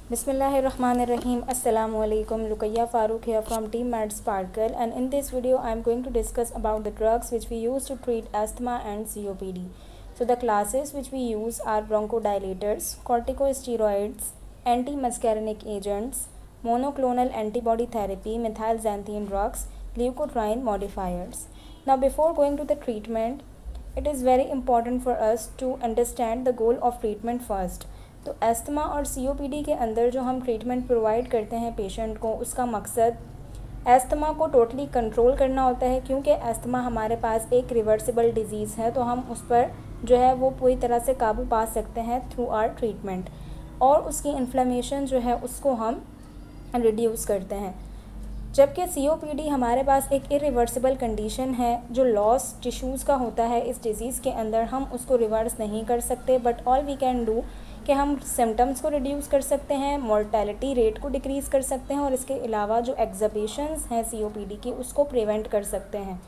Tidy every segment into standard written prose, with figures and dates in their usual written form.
Bismillahirrahmanirrahim. Assalamu alaikum. Ruqayya Farooq here from Team Med Sparkle, and in this video I am going to discuss about the drugs which we use to treat asthma and COPD. So the classes which we use are bronchodilators, corticosteroids, antimuscarinic agents, monoclonal antibody therapy, methylxanthine drugs, leukotriene modifiers. Now before going to the treatment, it is very important for us to understand the goal of treatment first. तो asthma और COPD के अंदर जो हम treatment provide करते हैं patient को, उसका मकसद अस्थमा को टोटली कंट्रोल करना होता है, क्योंकि अस्थमा हमारे पास एक रिवर्सिबल डिजीज़ है, तो हम उस पर जो है वो पूरी तरह से काबू पा सकते हैं थ्रू आवर ट्रीटमेंट, और उसकी इन्फ्लेमेशन जो है उसको हम रिड्यूस करते हैं। जबकि COPD हमारे पास एक इरिवर्सिबल कंडीशन है, जो लॉस टिश्यूज़ का होता है इस डिज़ीज़ के अंदर, हम उसको रिवर्स नहीं कर सकते, but all we can do कि हम सिम्टम्स को रिड्यूस कर सकते हैं, मोर्टेलिटी रेट को डिक्रीज़ कर सकते हैं, और इसके अलावा जो एग्जाबेशंस हैं COPD की उसको प्रिवेंट कर सकते हैं।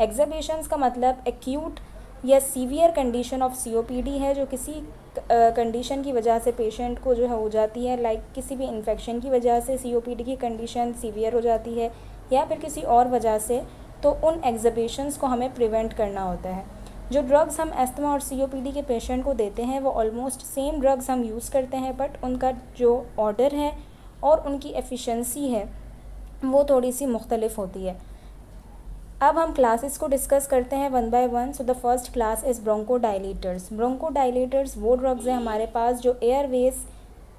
एग्जाबेशंस का मतलब एक्यूट या सीवियर कंडीशन ऑफ COPD है, जो किसी कंडीशन की वजह से पेशेंट को जो है हो जाती है, लाइक किसी भी इन्फेक्शन की वजह से COPD की कंडीशन सीवियर हो जाती है, या फिर किसी और वजह से, तो उन एग्जाबेशंस को हमें प्रिवेंट करना होता है। जो ड्रग्स हम अस्थमा और COPD के पेशेंट को देते हैं वो ऑलमोस्ट सेम ड्रग्स हम यूज़ करते हैं, बट उनका जो ऑर्डर है और उनकी एफिशिएंसी है वो थोड़ी सी मुख्तलिफ होती है। अब हम क्लासेस को डिस्कस करते हैं one by one. So the first class is bronchodilators. Bronchodilators वो ड्रग्स हैं हमारे पास जो एयरवेज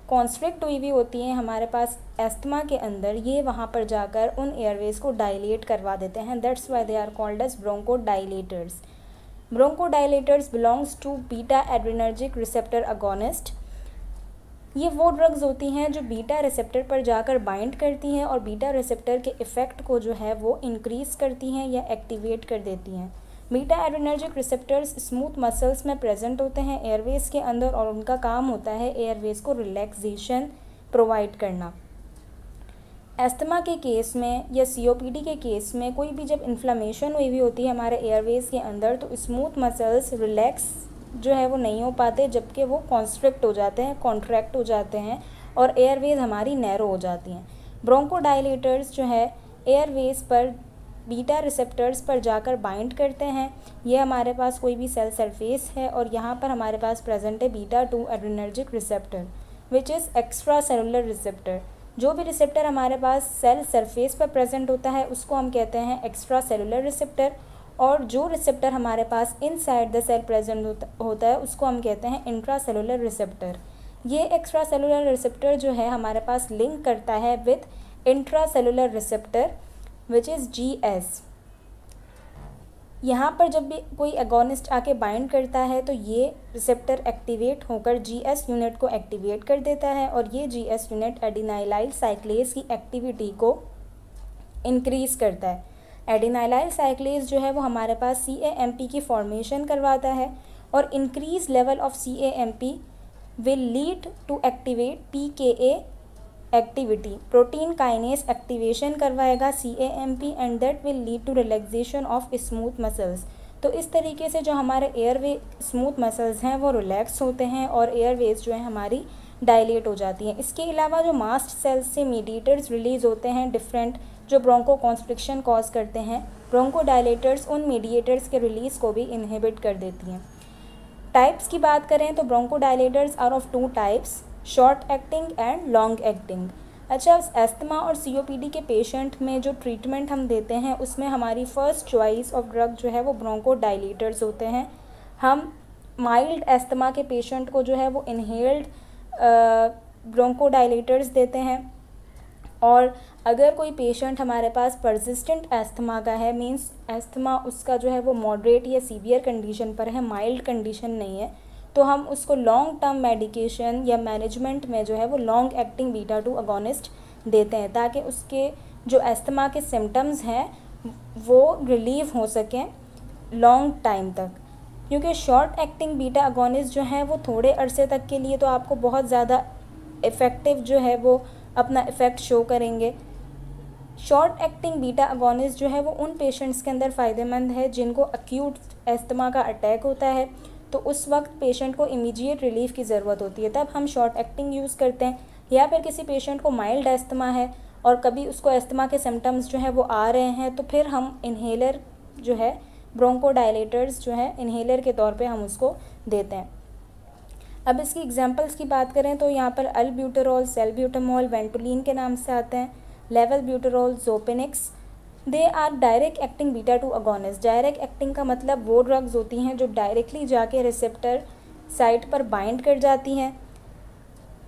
कॉन्स्ट्रिक्ट हुई हुई होती हैं हमारे पास अस्थमा के अंदर, ये वहाँ पर जाकर उन एयरवेज को डायलेट करवा देते हैं। That's why they are called as bronchodilators. Bronchodilators belongs to beta adrenergic receptor agonist. ये वो ड्रग्स होती हैं जो बीटा रिसेप्टर पर जाकर बाइंड करती हैं और बीटा रिसेप्टर के इफ़ेक्ट को जो है वो इंक्रीज़ करती हैं या एक्टिवेट कर देती हैं। Beta adrenergic receptors smooth muscles में प्रेजेंट होते हैं एयरवेज के अंदर, और उनका काम होता है एयरवेज को रिलैक्सेशन प्रोवाइड करना। अस्थमा के केस में या COPD के केस में कोई भी जब इन्फ्लेमेशन हुई होती है हमारे एयरवेज के अंदर, तो स्मूथ मसल्स रिलैक्स जो है वो नहीं हो पाते, जबकि वो कॉन्स्ट्रिक्ट हो जाते हैं, कॉन्ट्रैक्ट हो जाते हैं, और एयरवेज हमारी नैरो हो जाती हैं। ब्रोंकोडाइलेटर्स जो है एयरवेज पर बीटा रिसेप्टर्स पर जाकर बाइंड करते हैं। ये हमारे पास कोई भी सेल सरफेस है और यहाँ पर हमारे पास प्रेजेंट है beta two adrenergic receptor which is extra cellular receptor. जो भी रिसेप्टर हमारे पास सेल सरफेस पर प्रेजेंट होता है उसको हम कहते हैं एक्स्ट्रा सेलुलर रिसेप्टर, और जो रिसेप्टर हमारे पास इनसाइड द सेल प्रेजेंट होता है उसको हम कहते हैं इंट्रा सेलुलर रिसेप्टर। ये एक्स्ट्रा सेलुलर रिसेप्टर जो है हमारे पास लिंक करता है with intra cellular receptor which is GS। यहाँ पर जब भी कोई एगोनिस्ट आके बाइंड करता है तो ये रिसेप्टर एक्टिवेट होकर GS यूनिट को एक्टिवेट कर देता है, और ये GS यूनिट एडिनाइलाइल साइक्लेज की एक्टिविटी को इंक्रीज़ करता है। एडिनाइलाइल साइक्लेज जो है वो हमारे पास CAMP की फॉर्मेशन करवाता है, और increase level of CAMP will lead to activate PKA activity. Protein kinase activation करवाएगा CAMP, and that will lead to relaxation of smooth muscles. तो इस तरीके से जो हमारे एयरवे स्मूथ मसल्स हैं वो रिलैक्स होते हैं और एयरवेज जो है हमारी डायलेट हो जाती हैं। इसके अलावा जो मास्ट सेल्स से मीडिएटर्स रिलीज़ होते हैं डिफरेंट, जो ब्रोंको कॉन्स्ट्रिक्शन कॉज करते हैं, ब्रोंकोडाइलेटर्स उन मीडिएटर्स के रिलीज़ को भी इनहिबिट कर देती हैं। टाइप्स की बात करें तो bronchodilators are of 2 types, short acting and long acting. अच्छा, अस्थमा और COPD के पेशेंट में जो ट्रीटमेंट हम देते हैं उसमें हमारी फ़र्स्ट चॉइस ऑफ ड्रग जो है वो ब्रोंकोडाइलेटर्स होते हैं। हम माइल्ड अस्थमा के पेशेंट को जो है वो इनहेल्ड ब्रोंकोडाइलेटर्स देते हैं, और अगर कोई पेशेंट हमारे पास परसिस्टेंट अस्थमा का है, मींस अस्थमा उसका जो है वो मॉडरेट या सीवियर कंडीशन पर है, माइल्ड कंडीशन नहीं है, तो हम उसको लॉन्ग टर्म मेडिकेशन या मैनेजमेंट में जो है वो लॉन्ग एक्टिंग बीटा-2 अगोनिस्ट देते हैं, ताकि उसके जो अस्थमा के सिम्टम्स हैं वो रिलीव हो सकें लॉन्ग टाइम तक। क्योंकि शॉर्ट एक्टिंग बीटा अगोनिस्ट जो है वो थोड़े अरसे तक के लिए तो आपको बहुत ज़्यादा इफ़ेक्टिव जो है वो अपना इफ़ेक्ट शो करेंगे। शॉर्ट एक्टिंग बीटा अगोनिस्ट जो है वो उन पेशेंट्स के अंदर फ़ायदेमंद है जिनको अक्यूट अस्थमा का अटैक होता है, तो उस वक्त पेशेंट को इमीडिएट रिलीफ की ज़रूरत होती है, तब हम शॉर्ट एक्टिंग यूज़ करते हैं। या फिर किसी पेशेंट को माइल्ड अस्थमा है और कभी उसको अस्थमा के सिम्टम्स जो है वो आ रहे हैं, तो फिर हम इन्हेलर जो है ब्रोंकोडायलेटर्स जो है इन्हेलर के तौर पे हम उसको देते हैं। अब इसकी एग्जांपल्स की बात करें तो यहाँ पर अल्ब्यूटेरॉल, सेल्ब्यूटामॉल, वेंटोलिन के नाम से आते हैं, levobuterol, Xopenex. They are direct acting beta two agonist. Direct acting का मतलब वो ड्रग्स होती हैं जो डायरेक्टली जाके रिसेप्टर साइट पर बाइंड कर जाती हैं।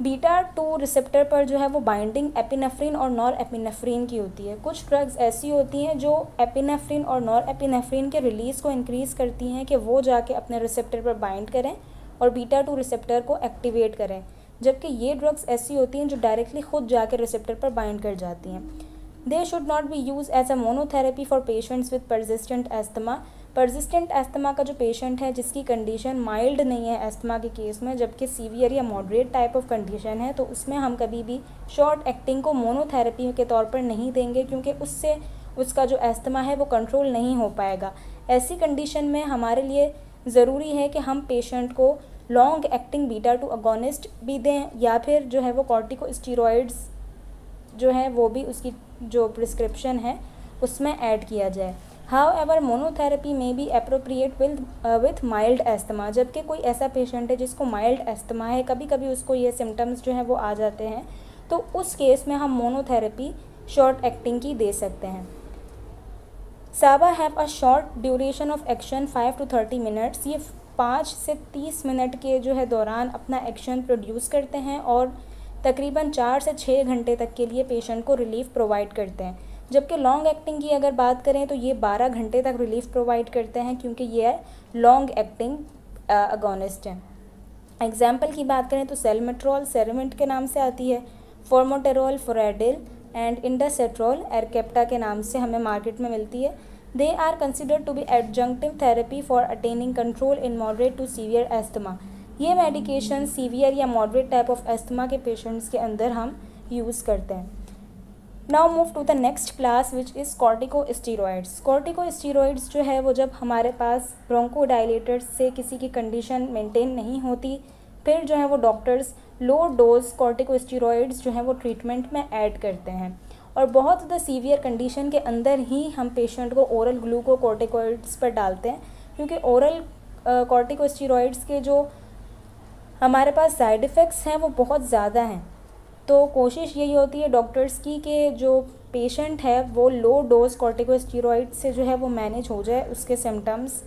बीटा टू रिसेप्टर पर जो है वो बाइंडिंग एपिनेफ्रिन और नॉर एपिनेफ्रिन की होती है। कुछ ड्रग्स ऐसी होती हैं जो एपिनेफ्रिन और नॉर एपिनेफ्रिन के रिलीज़ को इंक्रीज़ करती हैं कि वो जाके अपने रिसेप्टर पर बाइंड करें और बीटा टू रिसेप्टर को एक्टिवेट करें, जबकि ये ड्रग्स ऐसी होती हैं जो डायरेक्टली खुद जाके रिसेप्टर पर बाइंड कर जाती हैं। They should not be use as a monotherapy for patients with persistent asthma. Persistent asthma का जो पेशेंट है जिसकी कंडीशन माइल्ड नहीं है एस्थमा के केस में, जबकि सीवियर या मॉडरेट टाइप ऑफ कंडीशन है, तो उसमें हम कभी भी शॉर्ट एक्टिंग को मोनोथेरेपी के तौर पर नहीं देंगे, क्योंकि उससे उसका जो एस्थमा है वो कंट्रोल नहीं हो पाएगा। ऐसी कंडीशन में हमारे लिए ज़रूरी है कि हम पेशेंट को long acting beta two agonist भी दें, या फिर जो है वो कॉर्टिकोस्टेरॉइड्स जो है वो भी उसकी जो प्रिस्क्रिप्शन है उसमें ऐड किया जाए। हाउएवर मोनोथेरेपी में be appropriate with mild asthma. जबकि कोई ऐसा पेशेंट है जिसको माइल्ड एस्थमा है, कभी कभी उसको ये सिम्टम्स जो है वो आ जाते हैं, तो उस केस में हम मोनोथेरेपी शॉर्ट एक्टिंग की दे सकते हैं। साबा have a short duration of action 5 to 30 minutes. ये 5 से 30 मिनट के जो है दौरान अपना एक्शन प्रोड्यूस करते हैं और तकरीबन 4 से 6 घंटे तक के लिए पेशेंट को रिलीफ प्रोवाइड करते हैं। जबकि लॉन्ग एक्टिंग की अगर बात करें तो ये 12 घंटे तक रिलीफ प्रोवाइड करते हैं, क्योंकि ये लॉन्ग एक्टिंग अगोनिस्ट है। एग्जाम्पल की बात करें तो सेलमेट्रॉल सेरेमिंट के नाम से आती है, फॉर्मोटेरॉल फोरेडिल एंड इंडासेट्रॉल एरकेप्टा के नाम से हमें मार्केट में मिलती है। They are considered to be adjunctive therapy for attaining control in moderate to severe asthma. ये मेडिकेशन सीवियर या मॉडरेट टाइप ऑफ एस्थमा के पेशेंट्स के अंदर हम यूज़ करते हैं। Now move to the next class which is corticosteroids. Corticosteroids जो है वो जब हमारे पास ब्रोंकोडायलेटर्स से किसी की कंडीशन मेंटेन नहीं होती, फिर जो है वो डॉक्टर्स लो डोज कॉर्टिकोस्टेरॉइड्स जो है वो ट्रीटमेंट में ऐड करते हैं, और बहुत ज़्यादा सीवियर कंडीशन के अंदर ही हम पेशेंट को ओरल ग्लूकोकॉर्टिकॉइड्स पर डालते हैं, क्योंकि ओरल कॉर्टिकोस्टेरॉइड्स के जो हमारे पास साइड इफ़ेक्ट्स हैं वो बहुत ज़्यादा हैं। तो कोशिश यही होती है डॉक्टर्स की कि जो पेशेंट है वो लो डोज कॉर्टिकोस्टेरॉइड से जो है वो मैनेज हो जाए उसके सिम्टम्स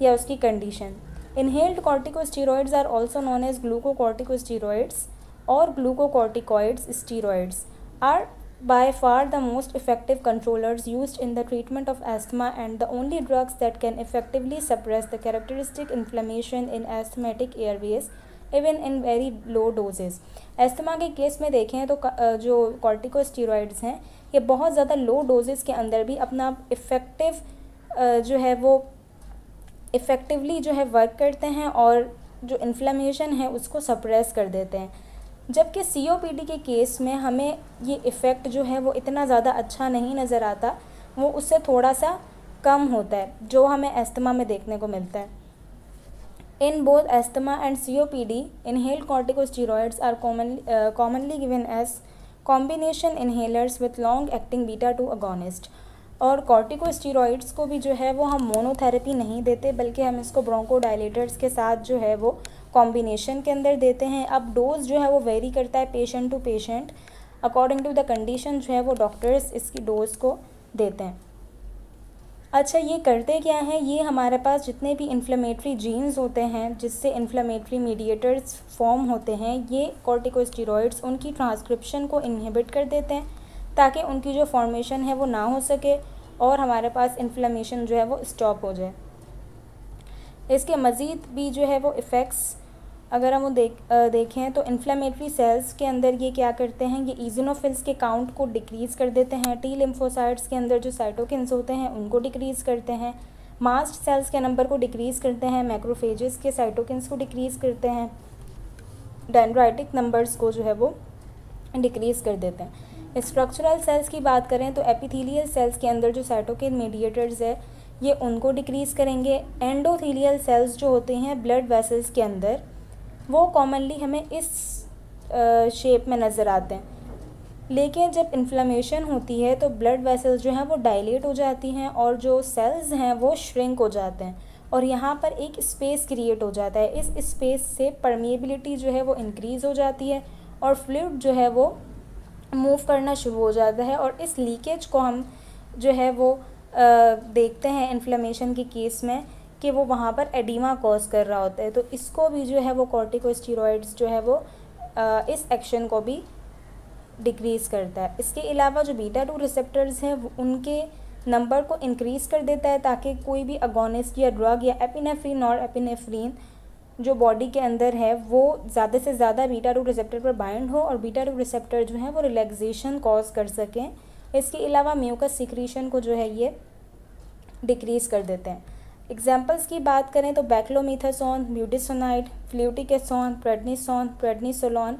या उसकी condition. Inhaled corticosteroids are also known as glucocorticosteroids और glucocorticoids steroids are by far the most effective controllers used in the treatment of asthma and the only drugs that can effectively suppress the characteristic inflammation in asthmatic airways even in very low doses। Asthma के case में देखें तो जो corticosteroids हैं ये बहुत ज़्यादा लो doses के अंदर भी अपना इफ़ेक्टिव जो है वो इफ़ेक्टिवली जो है वर्क करते हैं और जो इन्फ्लेमेशन है उसको सप्रेस कर देते हैं। जबकि COPD के केस में हमें ये इफ़ेक्ट जो है वो इतना ज़्यादा अच्छा नहीं नज़र आता, वो उससे थोड़ा सा कम होता है जो हमें एस्थमा में देखने को मिलता है। In both asthma and COPD inhaled corticosteroids are commonly given as combination inhalers with long acting beta two agonist. और कॉर्टिकोस्टेरॉइड्स को भी जो है वो हम मोनोथेरेपी नहीं देते, बल्कि हम इसको ब्रोंकोडायलेटर्स के साथ जो है वो कॉम्बिनेशन के अंदर देते हैं। अब डोज जो है वो वेरी करता है patient to patient, according to the condition जो है वो डॉक्टर्स इसकी डोज को देते हैं। अच्छा, ये करते क्या हैं, ये हमारे पास जितने भी इन्फ्लेमेटरी जीन्स होते हैं जिससे इन्फ्लेमेटरी मीडिएटर्स फॉर्म होते हैं, ये कॉर्टिकोस्टेरॉइड्स उनकी ट्रांसक्रिप्शन को इनहिबिट कर देते हैं ताकि उनकी जो फॉर्मेशन है वो ना हो सके और हमारे पास इन्फ्लेमेशन जो है वो स्टॉप हो जाए। इसके मज़ीद भी जो है वो इफ़ेक्ट्स अगर हम देखें तो इन्फ्लेमेटरी सेल्स के अंदर ये क्या करते हैं, ये ईज़िनोफिल्स के काउंट को डिक्रीज़ कर देते हैं। टी लिम्फोसाइट्स के अंदर जो साइटोकिन्स होते हैं उनको डिक्रीज़ करते हैं। मास्ट सेल्स के नंबर को डिक्रीज़ करते हैं। मैक्रोफेजेस के साइटोकिन्स को डिक्रीज़ करते हैं। डेंड्राइटिक नंबर्स को जो है वो डिक्रीज़ कर देते हैं। स्ट्रक्चरल सेल्स की बात करें तो एपिथेलियल सेल्स के अंदर जो साइटोकिन मीडिएटर्स है ये उनको डिक्रीज़ करेंगे। एंडोथेलियल सेल्स जो होते हैं ब्लड वेसल्स के अंदर, वो कॉमनली हमें इस शेप में नज़र आते हैं। लेकिन जब इन्फ्लेमेशन होती है तो ब्लड वेसल्स जो हैं वो डायलेट हो जाती हैं और जो सेल्स हैं वो श्रिंक हो जाते हैं और यहाँ पर एक स्पेस क्रिएट हो जाता है। इस स्पेस से परमिएबिलिटी जो है वो इंक्रीज़ हो जाती है और फ्लूइड जो है वो मूव करना शुरू हो जाता है और इस लीकेज को हम जो है वो देखते हैं इन्फ्लेमेशन के केस में कि वो वहाँ पर एडिमा कॉज कर रहा होता है। तो इसको भी जो है वो कॉर्टिकोस्टेरॉइड्स जो है वो इस एक्शन को भी डिक्रीज़ करता है। इसके अलावा जो बीटा-2 रिसेप्टर्स हैं उनके नंबर को इंक्रीज़ कर देता है ताकि कोई भी अगोनिस्ट या ड्रग या एपिनेफ्रिन और एपिनेफ्रिन जो बॉडी के अंदर है वो ज़्यादा से ज़्यादा बीटा-2 रिसेप्टर पर बाइंड हो और बीटा-2 रिसेप्टर जो है वो रिलैक्सेशन कॉज कर सकें। इसके अलावा म्यूकस सिक्रीशन को जो है ये डिक्रीज़ कर देते हैं। एग्जाम्पल्स की बात करें तो बैक्लोमीथासोन, ब्यूटिसोनाइड, फ्लूटिकेसोन, प्रेडनिसोन, प्रेडनिसोलोन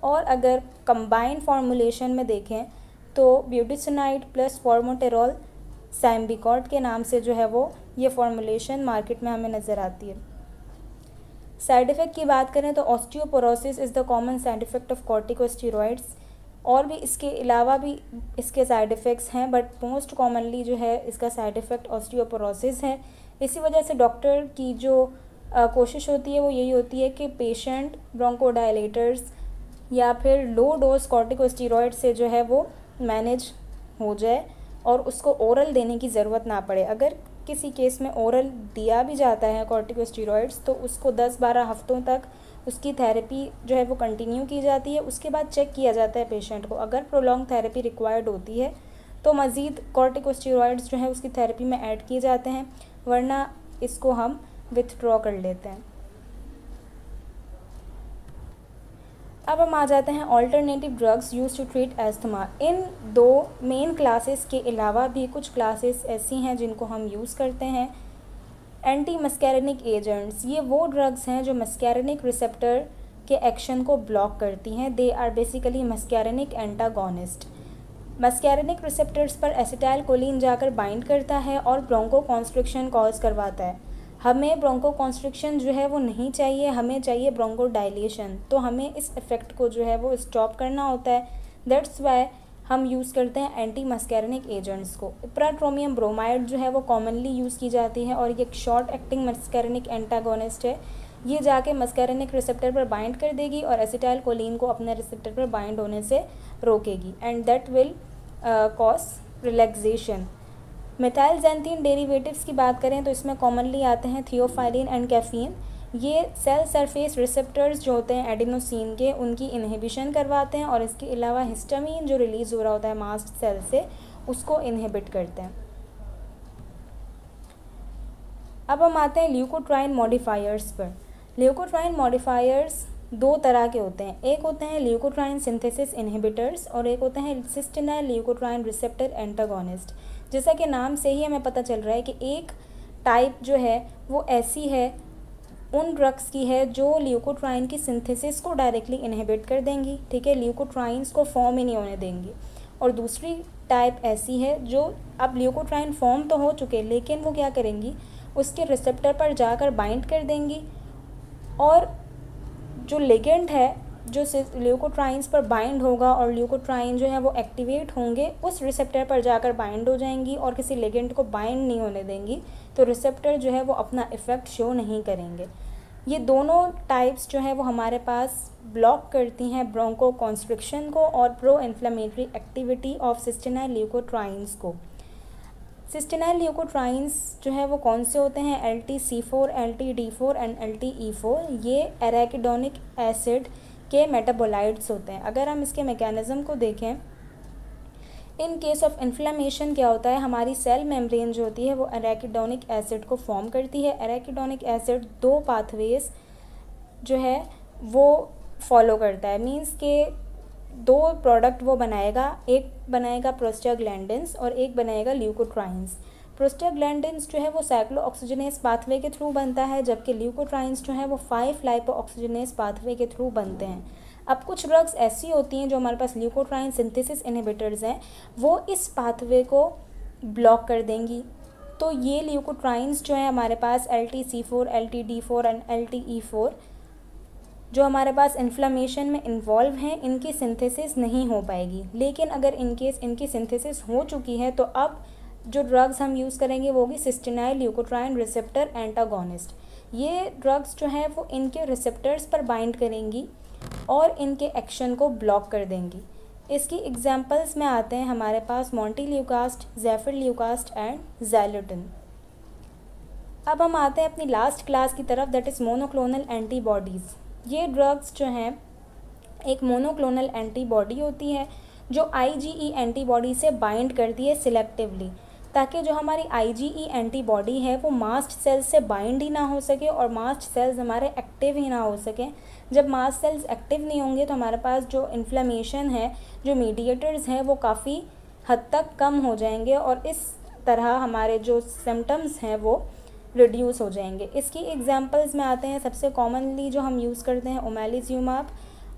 और अगर कंबाइंड फॉर्मुलेशन में देखें तो ब्यूटिसोनाइड प्लस फॉर्मोटेरॉल सैम्बिकॉर्ड के नाम से जो है वो ये फॉर्मुलेशन मार्केट में हमें नज़र आती है। साइड इफ़ेक्ट की बात करें तो osteoporosis is the common side effect of corticosteroids. और भी इसके अलावा भी इसके साइड इफ़ेक्ट्स हैं बट मोस्ट कॉमनली जो है इसका साइड इफ़ेक्ट ऑस्टियोपोरोसिस है। इसी वजह से डॉक्टर की जो कोशिश होती है वो यही होती है कि पेशेंट ब्रोंकोडायलेटर्स या फिर लो डोज कॉर्टिकोस्टेरॉइड से जो है वो मैनेज हो जाए और उसको ओरल देने की ज़रूरत ना पड़े। अगर किसी केस में ओरल दिया भी जाता है कॉर्टिकोस्टेरॉइड्स तो उसको 10-12 हफ्तों तक उसकी थेरेपी जो है वो कंटिन्यू की जाती है। उसके बाद चेक किया जाता है पेशेंट को। अगर प्रोलॉन्ग थेरेपी रिक्वायर्ड होती है तो मज़ीद कॉर्टिकोस्टेरॉइड्स जो है उसकी थेरेपी में ऐड किए जाते हैं, वरना इसको हम विथड्रॉ कर लेते हैं। अब हम आ जाते हैं alternative drugs use to treat asthma. इन दो मेन क्लासेस के अलावा भी कुछ क्लासेस ऐसी हैं जिनको हम यूज़ करते हैं। एंटी मस्कैरिनिक एजेंट्स, ये वो ड्रग्स हैं जो मस्कैरिनिक रिसेप्टर के एक्शन को ब्लॉक करती हैं। They are basically muscarinic antagonist. Muscarinic receptors पर एसिटाइलकोलिन जाकर बाइंड करता है और ब्रोंकोकॉन्स्ट्रिक्शन कॉज करवाता है। हमें ब्रोंकोकॉन्स्ट्रिक्शन जो है वो नहीं चाहिए, हमें चाहिए ब्रोंकोडाइलेशन। तो हमें इस इफ़ेक्ट को जो है वो स्टॉप करना होता है। दैट्स वाई हम यूज़ करते हैं एंटी मस्कैरिनिक एजेंट्स को। इप्राट्रोमियम ब्रोमाइड जो है वो कॉमनली यूज़ की जाती है और ये एक शॉर्ट एक्टिंग मस्कैरिनिक एंटागोनिस्ट है। ये जाके मस्कैरिनिक रिसेप्टर पर बाइंड कर देगी और एसिटाइलकोलिन को अपने रिसेप्टर पर बाइंड होने से रोकेगी and that will cause relaxation. Methylxanthine derivatives की बात करें तो इसमें कॉमनली आते हैं थियोफाइलिन एंड कैफीन। ये सेल सरफेस रिसेप्टर्स जो होते हैं एडिनोसिन के, उनकी इनहिबिशन करवाते हैं और इसके अलावा हिस्टामीन जो रिलीज़ हो रहा होता है मास्ट सेल से, उसको इनहिबिट करते हैं। अब हम आते हैं ल्यूकोट्राइन मॉडिफायर्स पर। ल्यूकोट्राइन मॉडिफायर्स दो तरह के होते हैं। एक होते हैं ल्यूकोट्राइन सिंथेसिस इनहिबिटर्स और एक होते हैं सिस्टेनाइल ल्यूकोट्राइन रिसेप्टर एंटागोनिस्ट। जैसा कि नाम से ही हमें पता चल रहा है कि एक टाइप जो है वो ऐसी है, उन ड्रग्स की है जो ल्यूकोट्राइन की सिंथेसिस को डायरेक्टली इनहिबिट कर देंगी, ठीक है, ल्यूकोट्राइंस को फॉर्म ही नहीं होने देंगी। और दूसरी टाइप ऐसी है जो अब ल्यूकोट्राइन फॉर्म तो हो चुके लेकिन वो क्या करेंगी, उसके रिसेप्टर पर जाकर बाइंड कर देंगी और जो लिगेंड है जो ल्यूकोट्राइंस पर बाइंड होगा और ल्यूकोट्राइन जो है वो एक्टिवेट होंगे, उस रिसेप्टर पर जाकर बाइंड हो जाएंगी और किसी लिगेंड को बाइंड नहीं होने देंगी, तो रिसेप्टर जो है वो अपना इफ़ेक्ट शो नहीं करेंगे। ये दोनों टाइप्स जो है वो हमारे पास ब्लॉक करती हैं ब्रोंकोकॉन्स्ट्रिक्शन को और प्रो इन्फ्लेमेटरी एक्टिविटी ऑफ सिस्टेनाइल ल्यूकोट्राइंस को। सिस्टेनाइल ल्यूकोट्राइंस जो है वो कौन से होते हैं, LTC4, LTD4 एंड LTE4। ये एराकिडोनिक एसिड के मेटाबोलाइट्स होते हैं। अगर हम इसके मैकेनिज़्म को देखें, इन केस ऑफ इन्फ्लेमेशन क्या होता है, हमारी सेल मेम्ब्रेन जो होती है वो एराकिडोनिक एसिड को फॉर्म करती है। एराकिडोनिक एसिड दो पाथवेज जो है वो फॉलो करता है, मींस के दो प्रोडक्ट वो बनाएगा, एक बनाएगा प्रोस्टाग्लैंडिन्स और एक बनाएगा ल्यूकोट्राइंस। प्रोस्टाग्लैंडिन्स जो है वो साइक्लोऑक्सीजनेस पाथवे के थ्रू बनता है, जबकि ल्यूकोट्राइंस जो है वो 5-लाइपोऑक्सीजनेस पाथवे के थ्रू बनते हैं। अब कुछ ड्रग्स ऐसी होती हैं जो हमारे पास ल्यूकोट्राइन सिंथेसिस इनहिबिटर्स हैं, वो इस पाथवे को ब्लॉक कर देंगी। तो ये ल्यूकोट्राइंस जो है हमारे पास LTC4, LTD4 एंड LTE4, जो हमारे पास इन्फ्लेमेशन में इन्वॉल्व हैं इनकी सिंथेसिस नहीं हो पाएगी। लेकिन अगर इनकेस इनकी सिंथेसिस हो चुकी है तो अब जो ड्रग्स हम यूज़ करेंगे वो होगी सिस्टेनाइल ल्यूकोट्राइन रिसेप्टर एंटागोनिस्ट। ये ड्रग्स जो है वो इनके रिसेप्टर्स पर बाइंड करेंगी और इनके एक्शन को ब्लॉक कर देंगी। इसकी एग्जांपल्स में आते हैं हमारे पास मोंटेल्यूकास्ट, ज़ेफिरल्यूकास्ट एंड ज़ाइलोटिन। अब हम आते हैं अपनी लास्ट क्लास की तरफ, दैट इज़ मोनोक्लोनल एंटीबॉडीज़। ये ड्रग्स जो हैं एक मोनोक्लोनल एंटीबॉडी होती है जो IgE एंटीबॉडी से बाइंड करती है सिलेक्टिवली, ताकि जो हमारी IgE एंटीबॉडी है वो मास्ट सेल्स से बाइंड ही ना हो सके और मास्ट सेल्स हमारे एक्टिव ही ना हो सकें। जब मास्ट सेल्स एक्टिव नहीं होंगे तो हमारे पास जो इन्फ्लेमेशन है, जो मीडिएटर्स हैं, वो काफ़ी हद तक कम हो जाएंगे और इस तरह हमारे जो सिम्टम्स हैं वो रिड्यूस हो जाएंगे। इसकी एग्जांपल्स में आते हैं, सबसे कॉमनली जो हम यूज़ करते हैं ओमेलिज्यूमाब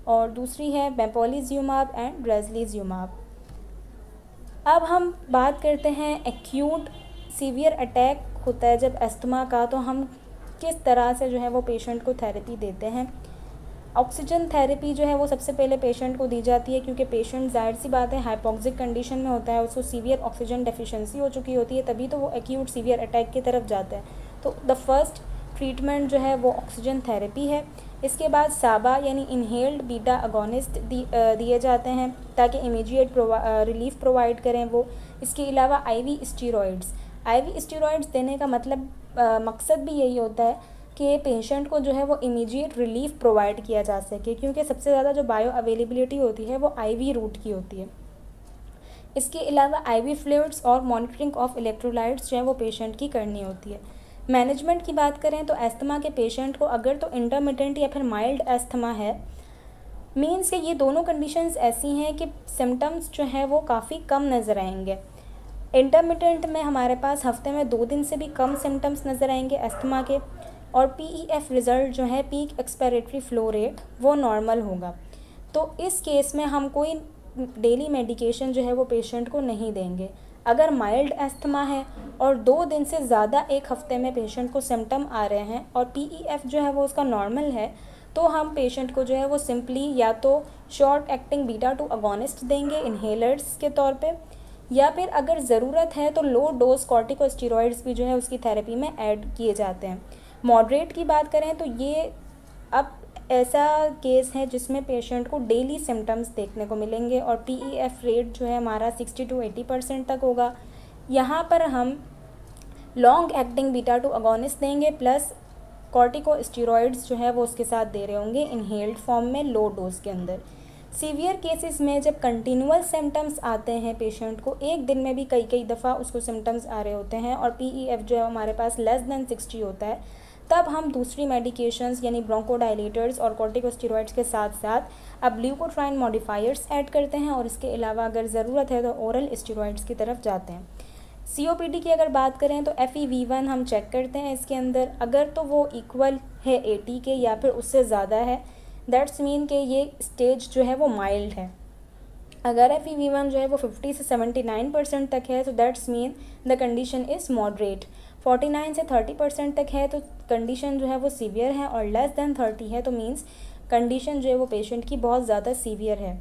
और दूसरी है मेपोलिज्यूमाब एंड ब्रेज़लिज्यूमाब। अब हम बात करते हैं एक्यूट सीवियर अटैक होता है जब अस्थमा का, तो हम किस तरह से जो है वो पेशेंट को थेरेपी देते हैं। ऑक्सीजन थेरेपी जो है वो सबसे पहले पेशेंट को दी जाती है, क्योंकि पेशेंट जाहिर सी बात है हाइपोक्सिक कंडीशन में होता है, उसको सीवियर ऑक्सीजन डेफिशिएंसी हो चुकी होती है, तभी तो वो एक्यूट सीवियर अटैक की तरफ जाता है। तो द फर्स्ट ट्रीटमेंट जो है वो ऑक्सीजन थेरेपी है। इसके बाद साबा यानी इनहेल्ड बीटा अगोनिस्ट दिए जाते हैं ताकि इमीडिएट रिलीफ प्रोवाइड करें वो। इसके अलावा IV स्टीरॉइड्स देने का मतलब मकसद भी यही होता है कि पेशेंट को जो है वो इमीडिएट रिलीफ प्रोवाइड किया जा सके, क्योंकि सबसे ज़्यादा जो बायो अवेलेबिलिटी होती है वो IV रूट की होती है। इसके अलावा IV फ्लूइड्स और मॉनिटरिंग ऑफ इलेक्ट्रोलाइट्स जो है वो पेशेंट की करनी होती है। मैनेजमेंट की बात करें तो अस्थमा के पेशेंट को अगर तो इंटरमिटेंट या फिर माइल्ड अस्थमा है, मीन्स कि ये दोनों कंडीशंस ऐसी हैं कि सिम्टम्स जो है वो काफ़ी कम नज़र आएंगे। इंटरमिटेंट में हमारे पास हफ्ते में 2 दिन से भी कम सिम्टम्स नज़र आएंगे अस्थमा के, और PEF रिज़ल्ट जो है पीक एक्सपिरेटरी फ्लो रेट वो नॉर्मल होगा। तो इस केस में हम कोई डेली मेडिकेशन जो है वो पेशेंट को नहीं देंगे। अगर माइल्ड अस्थमा है और 2 दिन से ज़्यादा एक हफ्ते में पेशेंट को सिम्टम आ रहे हैं और PEF जो है वो उसका नॉर्मल है, तो हम पेशेंट को जो है वो सिंपली या तो शॉर्ट एक्टिंग बीटा-2 अगोनिस्ट देंगे इन्हेलर्स के तौर पे, या फिर अगर ज़रूरत है तो लो डोज कॉर्टिकोस्टेरॉइड्स भी जो है उसकी थेरेपी में ऐड किए जाते हैं। मॉडरेट की बात करें तो ये अब ऐसा केस है जिसमें पेशेंट को डेली सिम्टम्स देखने को मिलेंगे और PEF रेट जो है हमारा 60 to 80% तक होगा। यहाँ पर हम लॉन्ग एक्टिंग बीटा-2 अगोनिस्ट देंगे प्लस कॉर्टिकोस्टेरॉइड्स जो है वो उसके साथ दे रहे होंगे इनहेल्ड फॉर्म में लो डोज के अंदर। सीवियर केसेस में जब कंटिन्यूअल सिम्टम्स आते हैं पेशेंट को, एक दिन में भी कई दफ़ा उसको सिम्टम्स आ रहे होते हैं और PEF जो है हमारे पास लेस दैन 60 होता है, तब हम दूसरी मेडिकेशंस यानी ब्रोंकोडाइलेटर्स और कॉर्टिकोस्टेरॉइड्स के साथ साथ अब ल्यूकोट्राइन मॉडिफायर्स ऐड करते हैं और इसके अलावा अगर ज़रूरत है तो ओरल स्टेरॉइड्स की तरफ जाते हैं। COPD की अगर बात करें तो FEV1 हम चेक करते हैं इसके अंदर, अगर तो वो इक्वल है 80 के या फिर उससे ज़्यादा है, दैट्स मीन कि ये स्टेज जो है वो माइल्ड है। अगर FEV1 जो है वो 50 से 79% तक है तो that's mean the condition is moderate. 49 से 30% तक है तो कंडीशन जो है वो सीवियर है, और लेस दैन 30 है तो मीन्स कंडीशन जो है वो पेशेंट की बहुत ज़्यादा सीवियर है।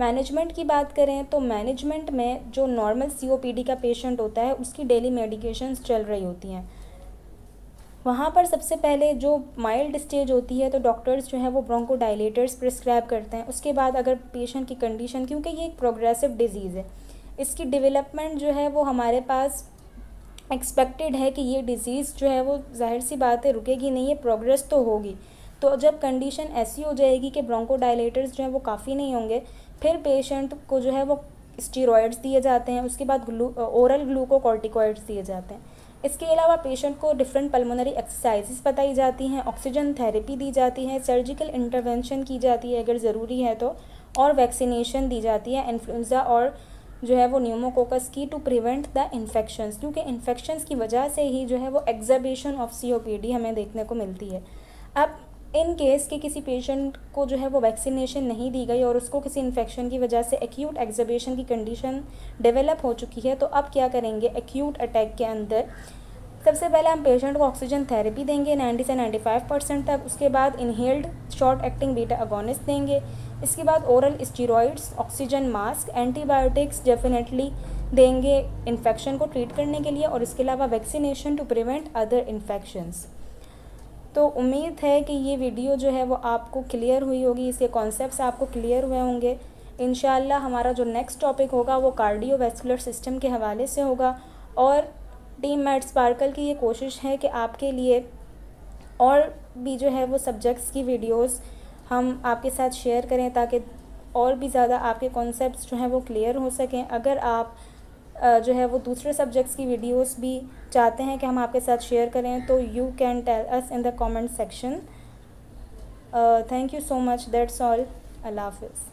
मैनेजमेंट की बात करें तो मैनेजमेंट में जो नॉर्मल COPD का पेशेंट होता है उसकी डेली मेडिकेशंस चल रही होती हैं। वहाँ पर सबसे पहले जो माइल्ड स्टेज होती है तो डॉक्टर्स जो है वो ब्रोंकोडाइलेटर्स प्रिस्क्राइब करते हैं। उसके बाद अगर पेशेंट की कंडीशन, क्योंकि ये एक प्रोग्रेसिव डिजीज़ है, इसकी डेवलपमेंट जो है वो हमारे पास एक्सपेक्टेड है कि ये डिज़ीज़ जो है वो जाहिर सी बात है रुकेगी नहीं है, प्रोग्रेस तो होगी। तो जब कंडीशन ऐसी हो जाएगी कि ब्रोंकोडाइलेटर्स जो है वो काफ़ी नहीं होंगे, फिर पेशेंट को जो है वो स्टेरॉइड्स दिए जाते हैं, उसके बाद ओरल ग्लूकोकॉर्टिकॉइड्स दिए जाते हैं। इसके अलावा पेशेंट को डिफरेंट पल्मोनरी एक्सरसाइजेस बताई जाती हैं, ऑक्सीजन थेरेपी दी जाती है, सर्जिकल इंटरवेंशन की जाती है अगर ज़रूरी है तो, और वैक्सीनेशन दी जाती है इन्फ्लुएंजा और जो है वो न्यूमोकोकस की टू प्रिवेंट द इन्फेक्शंस, क्योंकि इन्फेक्शंस की वजह से ही जो है वो एग्जार्बेशन ऑफ COPD हमें देखने को मिलती है। अब इन केस के किसी पेशेंट को जो है वो वैक्सीनेशन नहीं दी गई और उसको किसी इन्फेक्शन की वजह से एक्यूट एग्जार्बेशन की कंडीशन डेवलप हो चुकी है, तो अब क्या करेंगे, एक्यूट अटैक के अंदर सबसे पहले हम पेशेंट को ऑक्सीजन थेरेपी देंगे 90 से 95% तक। उसके बाद inhaled short acting beta agonist देंगे। इसके बाद oral steroids, oxygen mask, antibiotics definitely देंगे इन्फेक्शन को ट्रीट करने के लिए, और इसके अलावा vaccination to prevent other infections. तो उम्मीद है कि ये वीडियो जो है वो आपको क्लियर हुई होगी, इसके कॉन्सेप्ट्स आपको क्लियर हुए होंगे। इंशाल्लाह हमारा जो नेक्स्ट टॉपिक होगा वो कार्डियोवैस्कुलर सिस्टम के हवाले से होगा, और टीम मैड स्पार्कल की ये कोशिश है कि आपके लिए और भी जो है वो सब्जेक्ट्स की वीडियोस हम आपके साथ शेयर करें, ताकि और भी ज़्यादा आपके कॉन्सेप्ट्स जो हैं वो क्लियर हो सकें। अगर आप जो है वो दूसरे सब्जेक्ट्स की वीडियोस भी चाहते हैं कि हम आपके साथ शेयर करें, तो you can tell us in the comment section. Thank you so much, that's all. अल्लाह हाफिज़।